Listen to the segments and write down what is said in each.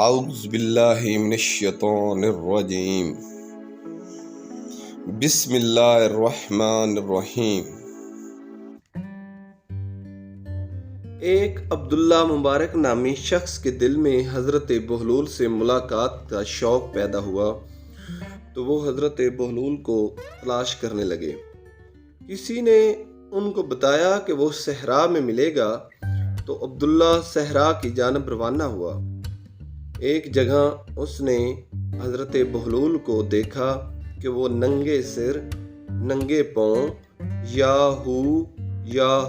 اعوذ باللہ من الشیطان الرجیم بسم اللہ الرحمن الرحیم۔ ایک عبداللہ مبارک نامی شخص کے دل میں حضرت بہلول سے ملاقات کا شوق پیدا ہوا تو وہ حضرت بہلول کو تلاش کرنے لگے۔ کسی نے ان کو بتایا کہ وہ صحرا میں ملے گا تو عبداللہ صحرا کی جانب روانہ ہوا۔ ایک جگہ اس نے حضرت بہلول کو دیکھا کہ وہ ننگے سر ننگے پاؤں یا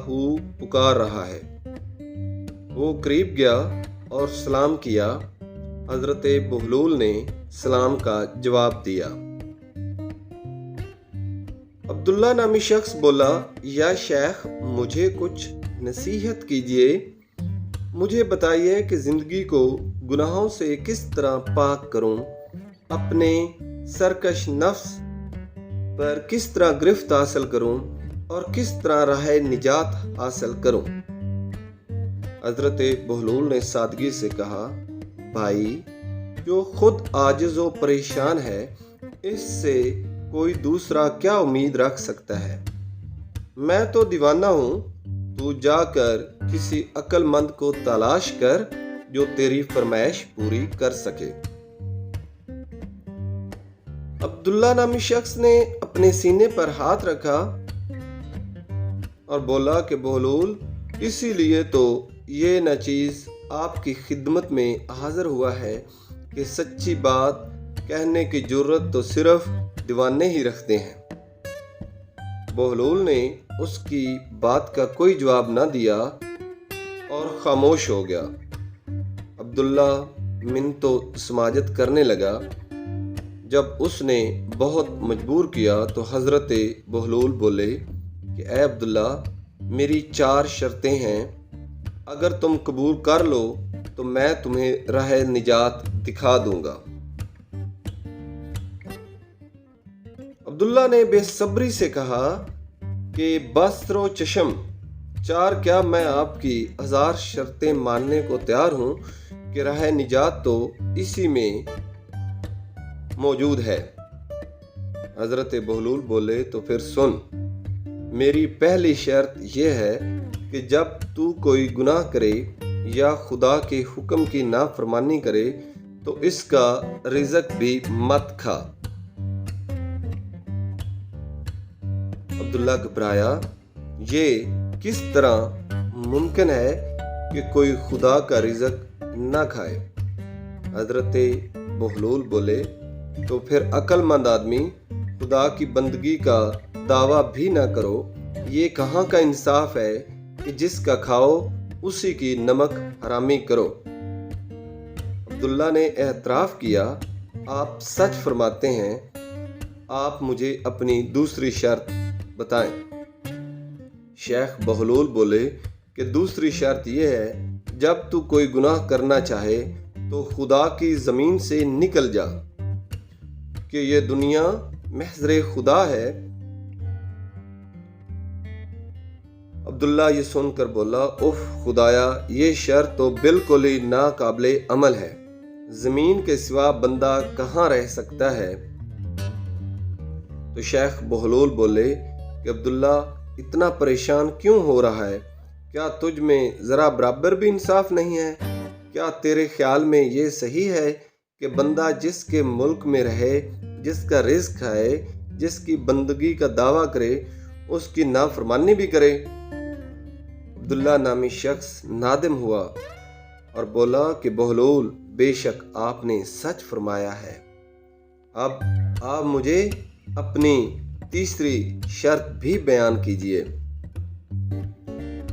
ہو پکار رہا ہے۔ وہ قریب گیا اور سلام کیا۔ حضرت بہلول نے سلام کا جواب دیا۔ عبداللہ نامی شخص بولا، یا شیخ مجھے کچھ نصیحت کیجیے، مجھے بتائیے کہ زندگی کو گناہوں سے کس طرح پاک کروں، اپنے سرکش نفس پر کس طرح گرفت حاصل کروں اور کس طرح راہ نجات حاصل کروں۔ حضرت بہلول نے سادگی سے کہا، بھائی جو خود عاجز و پریشان ہے اس سے کوئی دوسرا کیا امید رکھ سکتا ہے؟ میں تو دیوانہ ہوں، تو جا کر کسی عقل مند کو تلاش کر جو تیری فرمائش پوری کر سکے۔ عبداللہ نامی شخص نے اپنے سینے پر ہاتھ رکھا اور بولا کہ بہلول، اسی لیے تو یہ ناچیز آپ کی خدمت میں حاضر ہوا ہے کہ سچی بات کہنے کی جرت تو صرف دیوانے ہی رکھتے ہیں۔ بہلول نے اس کی بات کا کوئی جواب نہ دیا اور خاموش ہو گیا۔ عبداللہ منت و سماجت کرنے لگا۔ جب اس نے بہت مجبور کیا تو حضرت بہلول بولے کہ اے عبداللہ، میری 4 شرطیں ہیں، اگر تم قبول کر لو تو میں تمہیں راہ نجات دکھا دوں گا۔ عبداللہ نے بے صبری سے کہا کہ بصر و چشم 4 کیا میں آپ کی 1000 شرطیں ماننے کو تیار ہوں کہ راہ نجات تو اسی میں موجود ہے۔ حضرت بہلول بولے تو پھر سن، میری پہلی شرط یہ ہے کہ جب تو کوئی گناہ کرے یا خدا کے حکم کی نافرمانی کرے تو اس کا رزق بھی مت کھا۔ عبداللہ گھبرایا، یہ کس طرح ممکن ہے کہ کوئی خدا کا رزق نہ کھائے؟ حضرت بہلول بولے تو پھر عقل مند آدمی خدا کی بندگی کا دعویٰ بھی نہ کرو، یہ کہاں کا انصاف ہے کہ جس کا کھاؤ اسی کی نمک حرامی کرو۔ عبداللہ نے اعتراف کیا، آپ سچ فرماتے ہیں، آپ مجھے اپنی دوسری شرط بتائیں۔ شیخ بہلول بولے کہ دوسری شرط یہ ہے، جب تو کوئی گناہ کرنا چاہے تو خدا کی زمین سے نکل جا، کہ یہ دنیا محضر خدا ہے۔ عبداللہ یہ سن کر بولا، اف خدایا، یہ شرط تو بالکل ہی ناقابل عمل ہے، زمین کے سوا بندہ کہاں رہ سکتا ہے؟ تو شیخ بہلول بولے کہ عبداللہ اتنا پریشان کیوں ہو رہا ہے؟ کیا تجھ میں ذرا برابر بھی انصاف نہیں ہے؟ کیا تیرے خیال میں یہ صحیح ہے کہ بندہ جس کے ملک میں رہے، جس کا رزق کھائے، جس کی بندگی کا دعویٰ کرے، اس کی نافرمانی بھی کرے؟ عبداللہ نامی شخص نادم ہوا اور بولا کہ بہلول، بے شک آپ نے سچ فرمایا ہے۔ اب آپ مجھے اپنی تیسری شرط بھی بیان کیجیے۔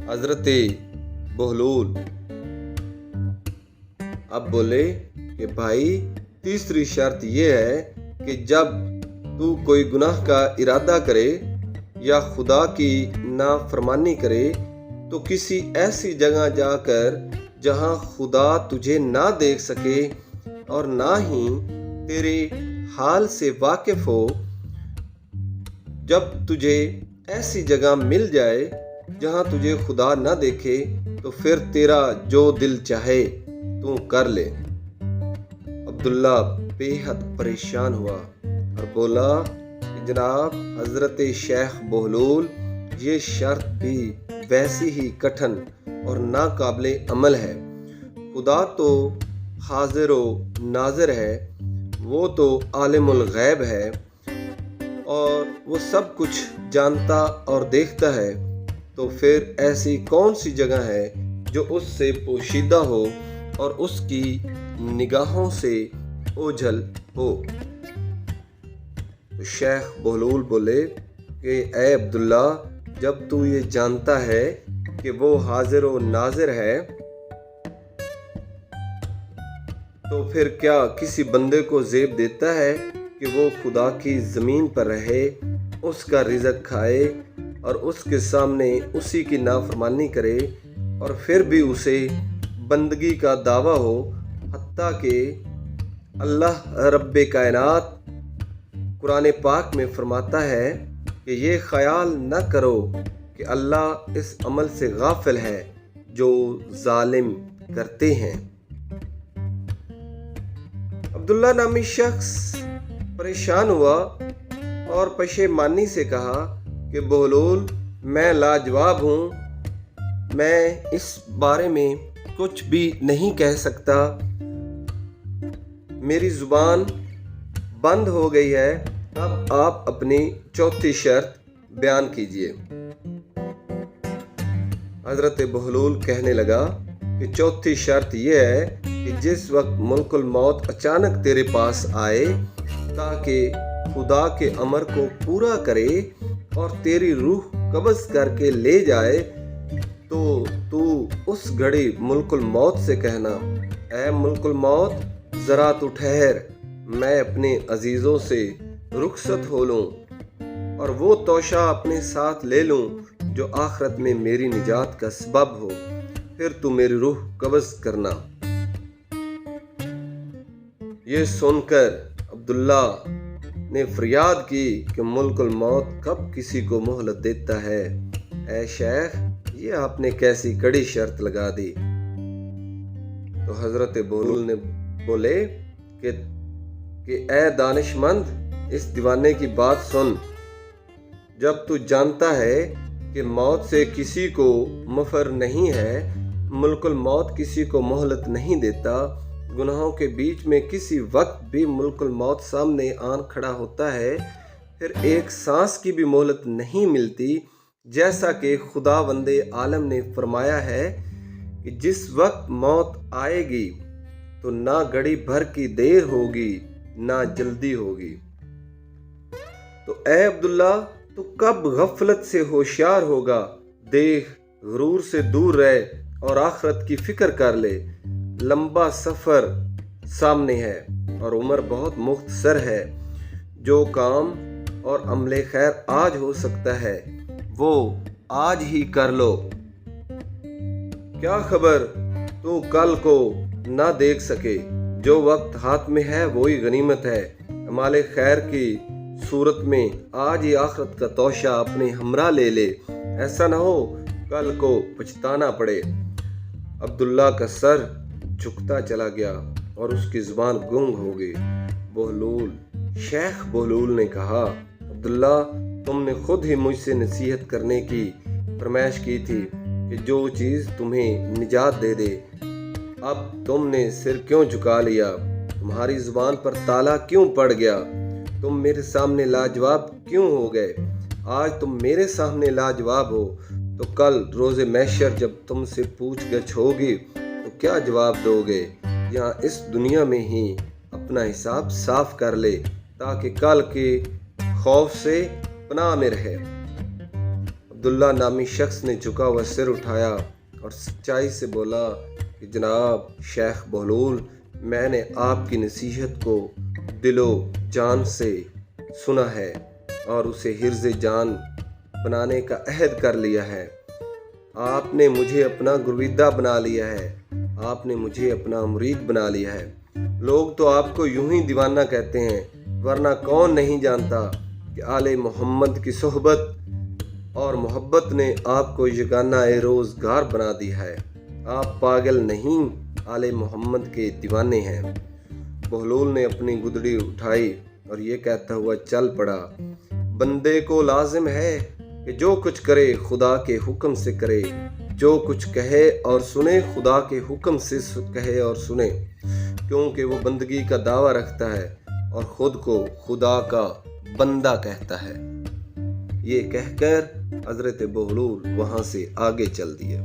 حضرت بہلول اب بولے کہ بھائی تیسری شرط یہ ہے کہ جب تو کوئی گناہ کا ارادہ کرے یا خدا کی نافرمانی کرے تو کسی ایسی جگہ جا کر جہاں خدا تجھے نہ دیکھ سکے اور نہ ہی تیرے حال سے واقف ہو۔ جب تجھے ایسی جگہ مل جائے جہاں تجھے خدا نہ دیکھے تو پھر تیرا جو دل چاہے تو کر لے۔ عبداللہ بے حد پریشان ہوا اور بولا کہ جناب حضرت شیخ بہلول، یہ شرط بھی ویسی ہی کٹھن اور ناقابل عمل ہے۔ خدا تو حاضر و ناظر ہے، وہ تو عالم الغیب ہے اور وہ سب کچھ جانتا اور دیکھتا ہے، تو پھر ایسی کون سی جگہ ہے جو اس سے پوشیدہ ہو اور اس کی نگاہوں سے اوجھل ہو؟ تو شیخ بہلول بولے کہ اے عبداللہ، جب تو یہ جانتا ہے کہ وہ حاضر و ناظر ہے، تو پھر کیا کسی بندے کو زیب دیتا ہے کہ وہ خدا کی زمین پر رہے، اس کا رزق کھائے اور اس کے سامنے اسی کی نافرمانی کرے، اور پھر بھی اسے بندگی کا دعویٰ ہو، حتیٰ کہ اللہ رب کائنات قرآن پاک میں فرماتا ہے کہ یہ خیال نہ کرو کہ اللہ اس عمل سے غافل ہے جو ظالم کرتے ہیں۔ عبداللہ نامی شخص پریشان ہوا اور پشیمانی سے کہا کہ بہلول، میں لاجواب ہوں، میں اس بارے میں کچھ بھی نہیں کہہ سکتا، میری زبان بند ہو گئی ہے، اب آپ اپنی چوتھی شرط بیان کیجیے۔ حضرت بہلول کہنے لگا کہ چوتھی شرط یہ ہے کہ جس وقت ملک الموت اچانک تیرے پاس آئے تاکہ خدا کے امر کو پورا کرے اور تیری روح قبض کر کے لے جائے، تو اس گھڑی ملک الموت سے کہنا، اے ملک الموت، ذرا تو ٹھہر، میں اپنے عزیزوں سے رخصت ہو لوں اور وہ توشہ اپنے ساتھ لے لوں جو آخرت میں میری نجات کا سبب ہو، پھر تو میری روح قبض کرنا۔ یہ سن کر عبداللہ نے فریاد کی کہ ملک الموت کب کسی کو مہلت دیتا ہے، اے شیخ، یہ آپ نے کیسی کڑی شرط لگا دی؟ تو حضرت بہلول نے بولے کہ اے دانش مند، اس دیوانے کی بات سن، جب تو جانتا ہے کہ موت سے کسی کو مفر نہیں ہے، ملک الموت کسی کو مہلت نہیں دیتا، گناہوں کے بیچ میں کسی وقت بھی ملک الموت سامنے آن کھڑا ہوتا ہے، پھر ایک سانس کی بھی مہلت نہیں ملتی، جیسا کہ خداوند عالم نے فرمایا ہے کہ جس وقت موت آئے گی تو نہ گھڑی بھر کی دیر ہوگی نہ جلدی ہوگی۔ تو اے عبداللہ، تو کب غفلت سے ہوشیار ہوگا؟ دیکھ، غرور سے دور رہ اور آخرت کی فکر کر لے، لمبا سفر سامنے ہے اور عمر بہت مختصر ہے، جو کام اور عمل خیر آج ہو سکتا ہے وہ آج ہی کر لو، کیا خبر تو کل کو نہ دیکھ سکے، جو وقت ہاتھ میں ہے وہی غنیمت ہے، عمل خیر کی صورت میں آج ہی آخرت کا توشہ اپنے ہمراہ لے لے، ایسا نہ ہو کل کو پچھتانا پڑے۔ عبداللہ کا سر جھکتا چلا گیا اور اس کی زبان گنگ ہو گئی۔ شیخ بہلول نے کہا، عبداللہ، تم نے خود ہی مجھ سے نصیحت کرنے کی فرمائش کی تھی کہ جو چیز تمہیں نجات دے دے، اب تم نے سر کیوں جھکا لیا؟ تمہاری زبان پر تالا کیوں پڑ گیا؟ تم میرے سامنے لاجواب کیوں ہو گئے؟ آج تم میرے سامنے لاجواب ہو تو کل روز محشر جب تم سے پوچھ گچھ ہوگی تو کیا جواب دو گے؟ یہاں اس دنیا میں ہی اپنا حساب صاف کر لے تاکہ کل کے خوف سے پناہ میں رہے۔ عبداللہ نامی شخص نے جھکا ہوا سر اٹھایا اور سچائی سے بولا کہ جناب شیخ بہلول، میں نے آپ کی نصیحت کو دل و جان سے سنا ہے اور اسے حرز جان بنانے کا عہد کر لیا ہے۔ آپ نے مجھے اپنا گرویدہ بنا لیا ہے، آپ نے مجھے اپنا مرید بنا لیا ہے۔ لوگ تو آپ کو یوں ہی دیوانہ کہتے ہیں، ورنہ کون نہیں جانتا کہ آل محمد کی صحبت اور محبت نے آپ کو یگانہ روزگار بنا دیا ہے۔ آپ پاگل نہیں، آل محمد کے دیوانے ہیں۔ بہلول نے اپنی گدڑی اٹھائی اور یہ کہتا ہوا چل پڑا، بندے کو لازم ہے کہ جو کچھ کرے خدا کے حکم سے کرے، جو کچھ کہے اور سنے خدا کے حکم سے کہے اور سنے، کیونکہ وہ بندگی کا دعویٰ رکھتا ہے اور خود کو خدا کا بندہ کہتا ہے۔ یہ کہہ کر حضرت بہلول وہاں سے آگے چل دیے۔